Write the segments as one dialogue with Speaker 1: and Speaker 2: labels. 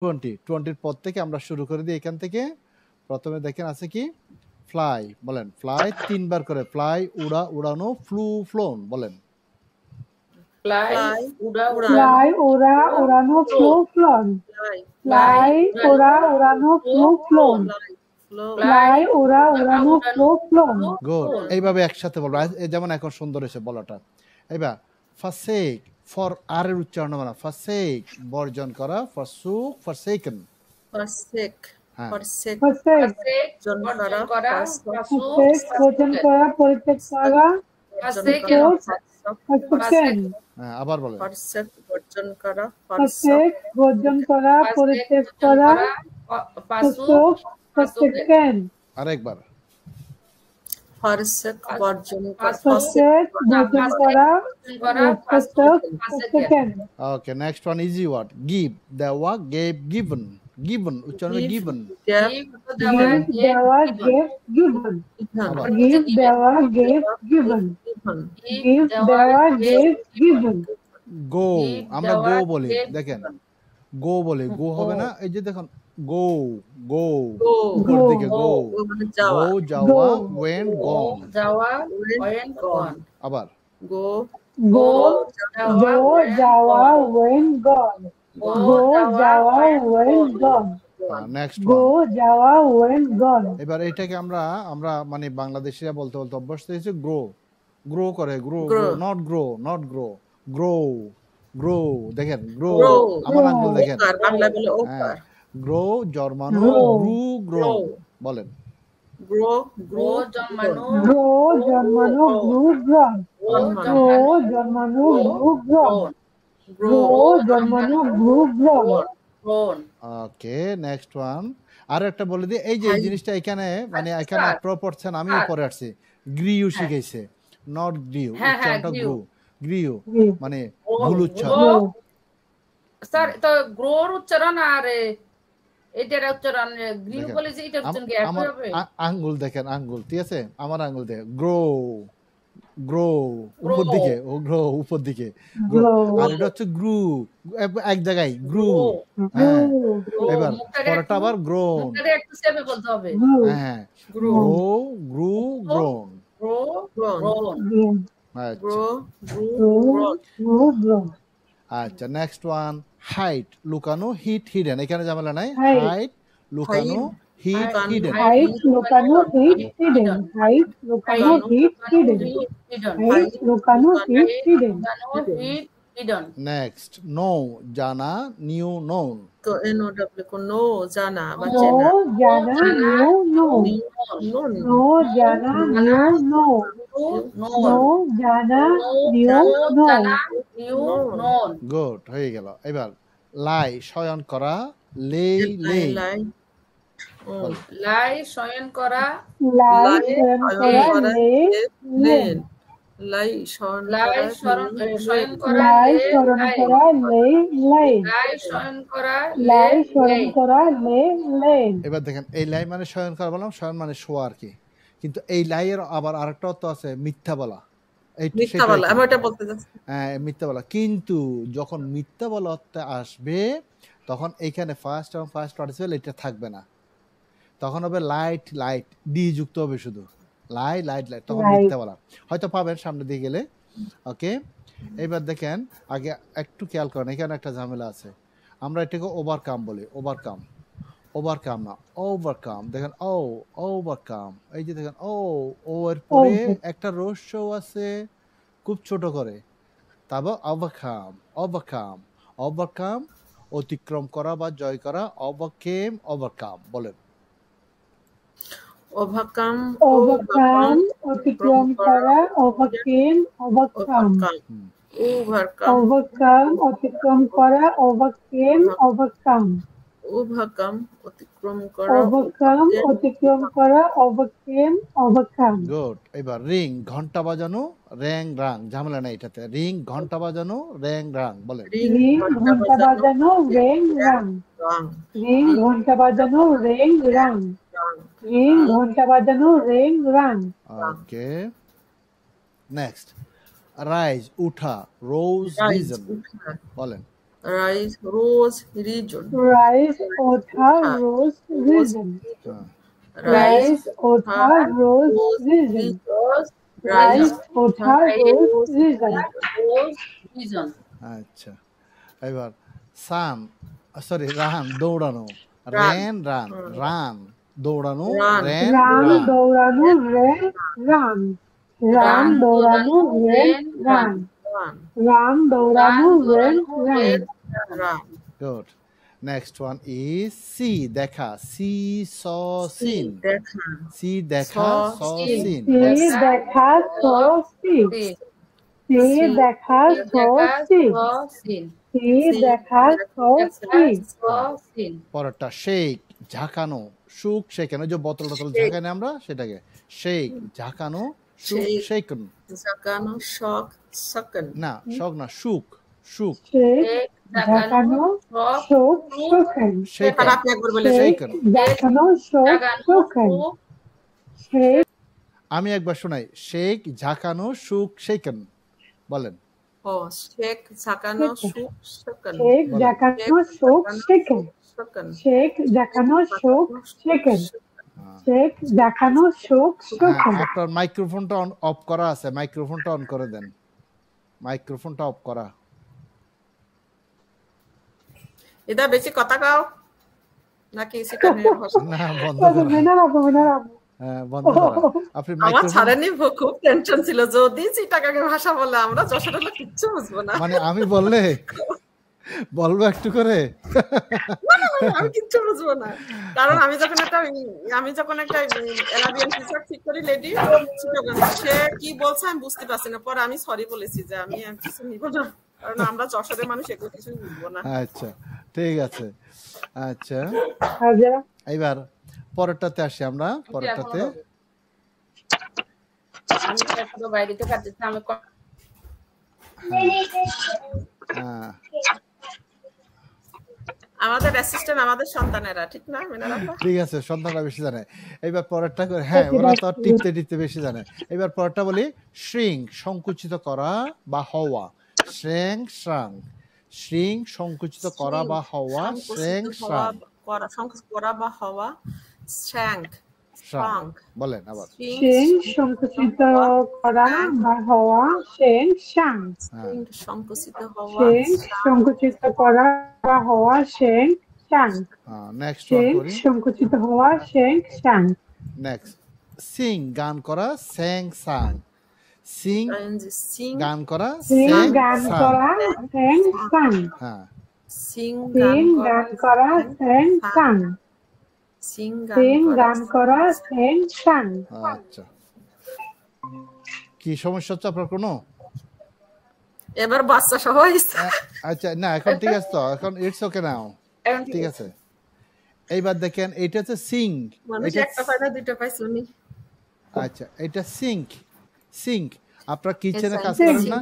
Speaker 1: 20 পর থেকে আমরা শুরু করে দিই এখান থেকে। প্রথমে দেখেন আছে কি ফ্লাই, বলেন ফ্লাই 3 বার করে, ফ্লাই উড়া উড়ানো, ফ্লু ফ্লোন, বলেন
Speaker 2: ফ্লাই উড়া
Speaker 3: ফ্লাই ওরা উড়ানো ফ্লো ফ্লোন ফ্লাই ওরা উড়ানো ফ্লো ফ্লোন ফ্লাই ওরা উড়ানো ফ্লো ফ্লোন
Speaker 1: গুড। এইভাবে একসাথে বলবো, যেমন এখন সুন্দর হয়েছে বলাটা। এবার ফাসেক, ফর আর এর উচ্চারণ মানে ফাসেক বর্জন করা, ফরসুক ফরসেকেন,
Speaker 4: ফরসেক
Speaker 1: হ্যাঁ
Speaker 4: ফরসেক
Speaker 3: ফরসেক
Speaker 2: বর্জন করা
Speaker 3: ফরসেক ভোজন করা পরিত্যাগ করা ফরসেকেন
Speaker 1: হ্যাঁ আবার বলেন
Speaker 4: ফরসেক বর্জন করা
Speaker 3: ফরসেক ভোজন করা পরিত্যাগ করা ফরসুক ফরসেকেন
Speaker 1: আরেকবার
Speaker 4: ফরসেক বর্জন করা
Speaker 3: ফরসেক ভোজন করা forsook forsaken
Speaker 1: okay. Next one easy word, give, দেওয়া, গেভ, গিভেন, গিভেন উচ্চারণ গিভেন,
Speaker 3: দেওয়া গেভ গিভেন গিভ দেওয়া গেভ গিভেন গিভ দেওয়া গেভ গিভেন
Speaker 1: গো, আমরা গো বলি, দেখেন গো বলি, গো হবে না, এই যে দেখুন গো গো উপর দিকে গো, গো যাওয়া, ওয়েন গন,
Speaker 2: যাওয়া ওয়েন গন,
Speaker 1: আবার
Speaker 4: গো
Speaker 3: গো গো যাওয়া ওয়েন গন গো যাওয়া ওয়েন গন
Speaker 1: নেক্সট
Speaker 3: গো যাওয়া ওয়েন গন
Speaker 1: এবার এটাকে আমরা আমরা মানে বাংলাদেশিরা বলতে বলতে অভ্যস্ত হয়েছে গ্রো, গ্রো করে, grow not grow, not grow, grow grow, দেখেন গ্রো, আমার আঙ্গুল দেখেন,
Speaker 4: বাংলা বলে ওপার
Speaker 1: গ্রো জন্মানো, গ্রু গ্রো, বলেন
Speaker 4: গ্রো
Speaker 2: গ্রো জন্মানো,
Speaker 3: গ্রো জন্মানো গ্রু গ্রন গ্রো জন্মানো গ্রু গ্রন গ্রো জন্মানো grew grown
Speaker 2: grown.
Speaker 1: Okay next one আর একটা বলে দিই, এই যে এই জিনিসটা এখানে মানে এখানে আপনারা পড়ছেন, আমিও পড়ে আসছি, গ্রিউ শিখেছে, নট গ্রিউ, উচ্চারণটা গ্রু, গ্রিউ মানে ভুল উচ্চারণ
Speaker 2: স্যার তো গ্রোর উচ্চারণ আর এটার উচ্চারণ গ্রিউ বলে যে এটা উচ্চারণ কি একই
Speaker 1: আমার
Speaker 2: হবে?
Speaker 1: আঙ্গুল দেখেন, আঙ্গুল ঠিক আছে, আমার আঙ্গুল দেখেন, গ্রো গ্রো উপর দিকে, ও গ্রো উপর দিকে, আর এটা হচ্ছে গ্রু এক জায়গায় গ্রু, হ্যাঁ এবার পরেরটা আবার গ্রোন,
Speaker 2: একটু সেভে বলতে হবে,
Speaker 1: হ্যাঁ grow grew grown,
Speaker 2: grow grown,
Speaker 4: grow
Speaker 3: grew grown
Speaker 1: আচ্ছা নেক্সট ওয়ান হাইট, লুকানো, হিট হিডেন, এখানে ঝামেলা নাই, হাইট লুকানো, হিট হিডেন,
Speaker 3: হাইট লুকানো হিট হিডেন হাইট লুকানো হিট হিডেন হাইট লুকানো হিট হিডেন
Speaker 1: নেক্সট নো, জানা, নিউ নোন,
Speaker 4: তো NOW को नो जाना বা
Speaker 3: নো জানা নিউ নো নো জানা নিউ নো নো জানা নিউ নো
Speaker 1: গুড হয়ে গেল। এবার লাই শয়ন করা, লেই লেই,
Speaker 2: লাই শয়ন করা,
Speaker 3: লাই শয়ন করা লে
Speaker 4: লাই
Speaker 2: শয়ন করা,
Speaker 3: লাই শরণ করা লে লাই
Speaker 2: লাই শয়ন করা,
Speaker 3: লাই শরণ করা লে লে
Speaker 1: এবার দেখেন এই লাই মানে শয়ন করা বললাম, শয়ন মানে শোয়া আর কি, কিন্তু এই লাইয়ের আবার আরেকটা অর্থ আছে মিথ্যা বলা,
Speaker 4: মিথ্যা বলা, আমি এটা বলতে যাচ্ছি,
Speaker 1: হ্যাঁ মিথ্যা বলা, কিন্তু যখন মিথ্যা বলা অর্থে আসবে তখন এইখানে ফার্স্ট এবং ফার্স্ট পার্টিসিপল এটা থাকবে না, তখন হবে লাইট লাইট ডি যুক্ত হবে শুধু, লাই লাইট লাইট, তখন মিথ্যা বলা হয়তো পাবেন সামনে দিয়ে গেলে। ওকে এবার দেখেন আগে একটু খেয়াল করেন, এখানে একটা ঝামেলা আছে, আমরা এটাকে ওভারকাম বলি, ওভারকাম, ওভারকাম না ওভারকাম, দেখেন ও ওভারকাম, এই যে দেখেন ও ও এর পরে একটা রস্য আছে খুব ছোট করে, তারপর ওভারকাম, ওভারকাম, ওভারকাম অতিক্রম করা বা জয় করা, ওভারকেম, ওভারকাম, বলেন
Speaker 4: ওভারকাম
Speaker 3: ওভারকাম অতিক্রম করা ওভারকেম ওভারকাম ওভারকাম অতিক্রম করা ওভারকেম ওভারকাম
Speaker 4: ওভারকাম অতিক্রম করা
Speaker 3: ওভারকাম অতিক্রম করা ওভারকেম ওভারকাম
Speaker 1: গুড। এবার রিং ঘন্টা বাজানো, র্যাং রাং, ঝামেলা নাই এটাতে, রিং ঘন্টা বাজানো, র্যাং রাং, বলেন
Speaker 3: রিং ঘন্টা বাজানো রেং রাং রিং ঘন্টা বাজানো রেং রাং রিং ঘন্টা বাজানো রেং রাং
Speaker 1: ওকে নেক্সট রাইজ উঠা, রোজ রিজন, বলেন
Speaker 4: Rice, rose, region.
Speaker 3: rice, otha, rose, region. Rice, otha, rose, region. Rice, otha, rose, region.
Speaker 2: Region.
Speaker 1: আচ্ছা, এবার সান সরি রান দৌড়ানো, রেন রান, রান দৌড়ানো, রেন
Speaker 3: Run,
Speaker 1: রান,
Speaker 3: দৌড়ানো, ran, run. Run, দৌড়ানো, ran, run.
Speaker 4: Run,
Speaker 3: Run, দৌড়ানো, ran, run.
Speaker 4: run.
Speaker 1: Good. Next one is see দেখা, see saw seen,
Speaker 4: দেখা,
Speaker 1: see দেখা স সিন,
Speaker 3: See, দেখা, so, see.
Speaker 2: See.
Speaker 3: See, দেখা, so, see.
Speaker 2: Sin.
Speaker 3: See, দেখা, so, see.
Speaker 2: Sin.
Speaker 1: পরেরটা shake ঝাঁকানো, সুখ শেখানো, যে বোতল টোতল ঝাঁকানি আমরা সেটাকে শেক ঝাঁকানো, সুখ
Speaker 4: Shake.
Speaker 1: শেকন,
Speaker 4: Zakano, shock, sucken.
Speaker 1: না শখ না, সুখ সুখ
Speaker 3: Shake, ঝাঁকানো, শোক, শোকেন.
Speaker 1: শেকন,
Speaker 4: আর আপনি একবার বলে
Speaker 3: Shake,
Speaker 1: শেকন।
Speaker 3: ঝাঁকানো, শোক, শোকেন. Shake,
Speaker 1: আমি একবার শোনাই, শেক ঝাঁকানো সুখ শেকন, বলেন।
Speaker 4: Oh, shake, zakano, shook, sucken.
Speaker 3: shake, ঝাঁকানো, শোক, শেকেন.
Speaker 4: Sucken.
Speaker 3: Shake, ঝাঁকানো, শোক, শেকেন. Shake, ঝাঁকানো, শোক,
Speaker 1: হ্যাঁ,
Speaker 3: শোকেন.
Speaker 1: আপনার মাইক্রোফোনটা অফ করা আছে, মাইক্রোফোনটা অন করে দেন, মাইক্রোফোনটা অফ করা।
Speaker 4: এটা বেশি কথা কাও নাকি সেখানে ভাষা
Speaker 1: না বন্ধ করা,
Speaker 3: মেনা রাখো, মেনা রাখো.
Speaker 1: হ্যাঁ বন্ধ করা। আপনি
Speaker 4: আমার
Speaker 1: মাইক্রোফোন
Speaker 4: ছাড়েনি, খুব টেনশন ছিল যদি চিটাগাঙ্গের ভাষা বলে আমরা যশোরের লোক কিচ্ছু বুঝবো না।
Speaker 1: মানে আমি বললে বলবো একটু করে,
Speaker 4: আমি কিচ্ছু বুঝবো না, কারণ আমি যখন একটা অ্যারাবিয়ান টিচার ঠিক করি লেডি, সে কি বলছে আমি বুঝতে পারছি না, পরে আমি সরি বলেছি যে আমি আর কিছু নিব না, কারণ আমরা যশোরের মানুষ এগুলো কিছু বুঝবো না।
Speaker 1: আচ্ছা ঠিক আছে। আচ্ছা
Speaker 3: হাজার
Speaker 1: এইবার পরেরটাতে আসি আমরা, পরেরটাতে
Speaker 2: আমি তো এখনো বাইরেতে কাটতেছি, আমি
Speaker 1: হ্যাঁ
Speaker 4: আমাদের অ্যাসিস্ট্যান্ট আমাদের সন্তানেরা, ঠিক না মেনারা?
Speaker 1: ঠিক আছে, সন্তানরা বেশি জানে। এইবার পরেরটা করে, হ্যাঁ ওরা তো আর টিপতে টিপতে বেশি জানে। এবার পরেরটা বলি, শ্রিঙ্ক সংকুচিত করা বা হওয়া, শ্রেং শ্রাং, শ্রিঙ্ক সংকুচিত করা বা হওয়া, শ্রেং শ্রাং,
Speaker 4: সংকুচিত করা বা হওয়া, শ্র্যাঙ্ক,
Speaker 1: শ্রাং, বলেন আবার।
Speaker 3: শেং, সংকুচিত করা বা হওয়া, শেং, শাং.
Speaker 1: হ্যাঁ
Speaker 4: সংকুচিত হওয়া,
Speaker 3: শেং, সংকুচিত করা বা হওয়া, শেং, শাং.
Speaker 1: নেক্সট ওয়ান
Speaker 3: শেং,
Speaker 1: করি,
Speaker 3: সংকুচিত হওয়া, শেং, শাং.
Speaker 1: নেক্সট সিং গান করা, স্যাং সাং, সিং
Speaker 4: সিং,
Speaker 1: গান করা,
Speaker 3: সিং,
Speaker 1: স্যাং
Speaker 3: গান
Speaker 1: সাং,
Speaker 3: করা, শেং, শাং.
Speaker 1: হ্যাঁ
Speaker 4: সিং,
Speaker 3: সিং, গান করা, শেং, শাং.
Speaker 4: সিং,
Speaker 3: সিং, গান করা, শেং, শাং.
Speaker 1: আচ্ছা। কি সমস্যা হচ্ছে আপনার কোনো?
Speaker 4: এবার বাচ্চা সহ
Speaker 1: আচ্ছা না এখন ঠিক আছে তো, এখন ইটস ওকে নাও, ঠিক আছে। এইবার দেখেন এটা হচ্ছে সিং,
Speaker 4: মানুষ
Speaker 1: এটা
Speaker 4: একটা পায় না দুইটা পায় শুনি।
Speaker 1: আচ্ছা এটা সিঙ্ক, সিঙ্ক। আপনারা কিচেনে কাজ
Speaker 3: Sink.
Speaker 1: করেন না,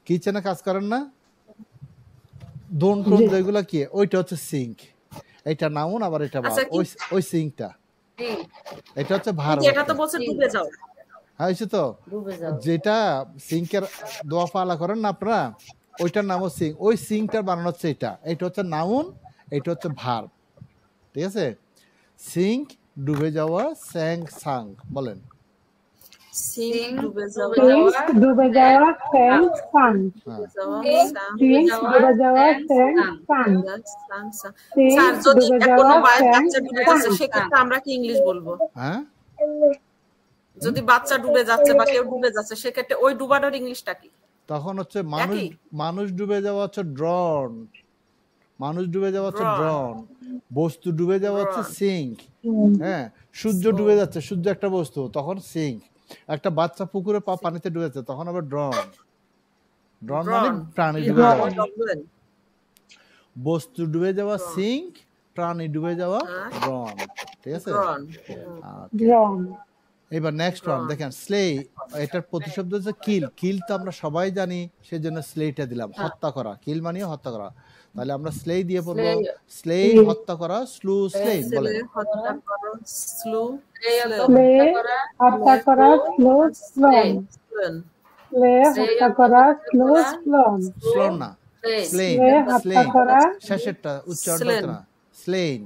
Speaker 1: কিচেনে কাজ করেন না, দোন টোন যেগুলো কি, ওইটা হচ্ছে সিঙ্ক। এটা নাউন, আবার এটা ভার্ব,
Speaker 4: আচ্ছা, কি-
Speaker 1: ওই সিঙ্কটা, এটা হচ্ছে ভার্ব।
Speaker 4: এটা তো বলছে ডুবে যাও।
Speaker 1: হ্যাঁ হয়েছে তো,
Speaker 2: ডুবে যাও।
Speaker 1: যেটা সিঙ্কের দোয়া পালা করেন না আপনারা, ওইটার নাম হচ্ছে সিঙ্ক, ওই সিঙ্কটার বানানো হচ্ছে এটা, এটা হচ্ছে নাউন, এটা হচ্ছে ভার্ব, ঠিক আছে। সিঙ্ক ডুবে যাওয়া, স্যাং সাং, বলেন।
Speaker 4: সিং, ডুবে যাওয়া,
Speaker 3: সিং, ডুবে যাওয়া, শেং, শাং.
Speaker 1: হ্যাঁ
Speaker 3: সিং, ডুবে যাওয়া, শেং, শাং. সিং,
Speaker 4: স্যার যদি
Speaker 3: ডুবে
Speaker 4: কোনো
Speaker 3: যাওয়া,
Speaker 4: মায়ের
Speaker 3: শেং,
Speaker 4: বাচ্চা ডুবে
Speaker 3: শাং.
Speaker 4: যাচ্ছে সেক্ষেত্রে আমরা কি ইংলিশ বলবো?
Speaker 1: হ্যাঁ
Speaker 4: যদি বাচ্চা ডুবে যাচ্ছে বা কেউ ডুবে যাচ্ছে সেক্ষেত্রে ওই ডুবানোর ইংলিশটা কি?
Speaker 1: তখন হচ্ছে মানুষ,
Speaker 4: একই।
Speaker 1: মানুষ ডুবে যাওয়া হচ্ছে ড্রন, মানুষ ডুবে যাওয়া হচ্ছে ড্রন, বস্তু ডুবে যাওয়া হচ্ছে সিঙ্ক। হ্যাঁ সূর্য ডুবে যাচ্ছে, সূর্য একটা বস্তু, তখন সিঙ্ক। একটা বাচ্চা পুকুরে পানিতে ডুবে যাচ্ছে, তখন আবার ড্রন, ড্রন মানে প্রাণী ডুবে যাওয়া, বস্তু ডুবে যাওয়া সিঙ্ক, প্রাণী ডুবে যাওয়া ড্রন, ঠিক আছে।
Speaker 3: ড্রন.
Speaker 1: এবার নেক্সট ওয়ান দেখেন, স্লে, এটার প্রতিশব্দ হচ্ছে কিল। কিল তো আমরা সবাই জানি, সেজন্য স্লেটা দিলাম, হত্যা করা, কিল মানে হত্যা করা। তাহলে আমরা স্লে দিয়ে পড়বো, স্লে হত্যা করা, স্লু স্লেইন, বলেন।
Speaker 4: হত্যা করো, স্লু,
Speaker 3: স্লে, হত্যা করা, স্লো, স্লোন. স্লে, হত্যা করা, স্লো, স্লোন.
Speaker 1: স্লোন না, স্লেইন
Speaker 3: slay হত্যা
Speaker 1: স্লেইন
Speaker 3: করা,
Speaker 1: শেষেরটা উচ্চারণ
Speaker 4: Slain.
Speaker 1: হতো না স্লেইন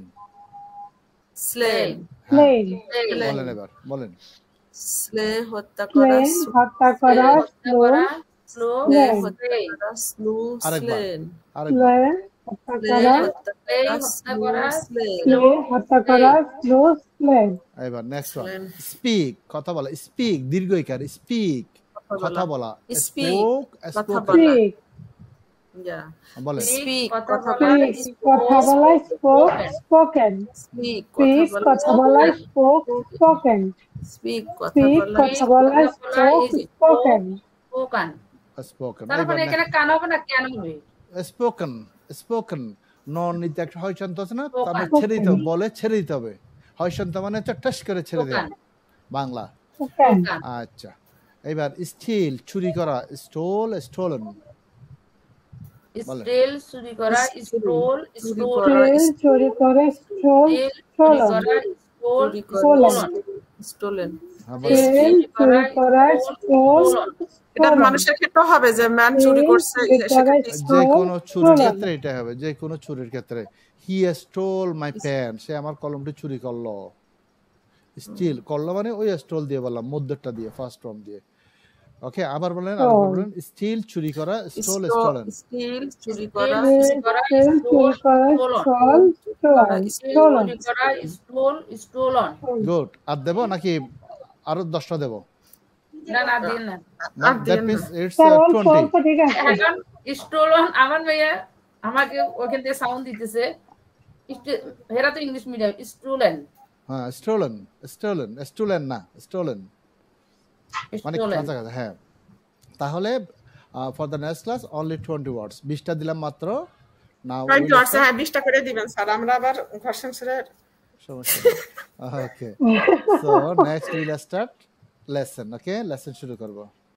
Speaker 4: স্লেন
Speaker 3: slain,
Speaker 1: বলেন এবার বলেন
Speaker 4: স্লে হত্যা করা
Speaker 3: slain হত্যা করা, slow,
Speaker 2: স্লো
Speaker 4: স্লে
Speaker 3: slain,
Speaker 4: হত্যা করা স্লু
Speaker 1: আরেকবার
Speaker 4: স্লেন
Speaker 1: আরেকবার
Speaker 3: slay হত্যা
Speaker 4: স্লে
Speaker 3: করা,
Speaker 4: হত্যা করা স্লু স্লেন
Speaker 3: slay হত্যা করা, slow, slain,
Speaker 1: এবার নেক্সট ওয়ান
Speaker 4: Slain.
Speaker 1: স্পিক কথা বলা স্পিক দীর্ঘ ইকার স্পিক কথা বলা
Speaker 4: Speak,
Speaker 1: স্পোক
Speaker 4: কথা
Speaker 1: স্পোকেন
Speaker 4: বলা।
Speaker 3: speak,
Speaker 4: ইয়া
Speaker 1: বলেন
Speaker 4: স্পিক
Speaker 2: কথা
Speaker 4: কথা
Speaker 2: বলা,
Speaker 4: বলা
Speaker 3: speak কথা বলা, spoke, spoken,
Speaker 4: স্পিক
Speaker 3: speak কথা বলা, spoke, spoken,
Speaker 4: স্পিক কথা
Speaker 3: speak
Speaker 4: বলা
Speaker 3: কথা বলা, spoke, spoken,
Speaker 2: স্পোকান
Speaker 1: স্পোকেন
Speaker 2: তারপরে এখানে কান হবে না কেন হবে
Speaker 1: স্পোকেন স্পোকেন নন নিতে একটা হয় শান্ত আছে না
Speaker 2: Spoken.
Speaker 1: তারপরে ছেড়ে দিতে হবে বলে ছেড়ে দিতে হবে হয় শান্ত মানে হচ্ছে টাস করে ছেড়ে দেওয়া বাংলা
Speaker 3: spoken,
Speaker 1: আচ্ছা এবার স্টিল চুরি করা স্টোল স্টোলেন
Speaker 2: স্টেল চুরি করা স্টোল স্টোল
Speaker 3: steal চুরি করে, stole,
Speaker 2: চুরি
Speaker 3: stolen,
Speaker 2: করা স্টোল
Speaker 4: চুরি করা স্টোলেন
Speaker 1: হ্যাঁ বলেন
Speaker 3: steal চুরি করা, stole,
Speaker 4: এটা
Speaker 3: stolen,
Speaker 4: মানুষের ক্ষেত্রে হবে যে ম্যান চুরি করছে সেক্ষেত্রে
Speaker 1: যে কোনো চুরির ক্ষেত্রে এটা হবে যে কোনো চুরির ক্ষেত্রে হি স্টোল মাই প্যান সে আমার কলমটি চুরি করলো স্টিল করলো মানে ওই স্টোল দিয়ে বললাম মধ্যটা দিয়ে ফার্স্ট ফর্ম দিয়ে ওকে আবার বলেন স্টিল চুরি করা স্টোল স্টোলেন
Speaker 4: স্টিল চুরি করা
Speaker 3: steal চুরি করা, stole, stolen, stolen,
Speaker 2: চুরি করা স্টোল স্টোলন
Speaker 1: গুড আর দেব নাকি আরো 10টা দেব
Speaker 2: না না দিন না
Speaker 1: that means it's
Speaker 3: sir all
Speaker 1: 20
Speaker 3: phone তো ঠিক আছে,
Speaker 2: এখন স্টোলন আমার মেয়ে আমাকে ওখান থেকে সাউন্ড দিতেছে হেরা তো ইংলিশ মিডিয়াম স্টোলেন
Speaker 1: হ্যাঁ স্টোলেন স্টোলেন স্টোলেন না স্টোলেন মানে
Speaker 2: স্টোলেন
Speaker 1: কাছাকাছি হ্যাঁ তাহলে for the next class only 20 ওয়ার্ডস 20টা দিলাম মাত্র নাও
Speaker 4: 20 ওয়ার্ডস হ্যাঁ 20টা করে দিবেন স্যার আমরা আবার ঘর সংসারের
Speaker 1: সমস্যা okay so next will start lesson okay lesson শুরু করব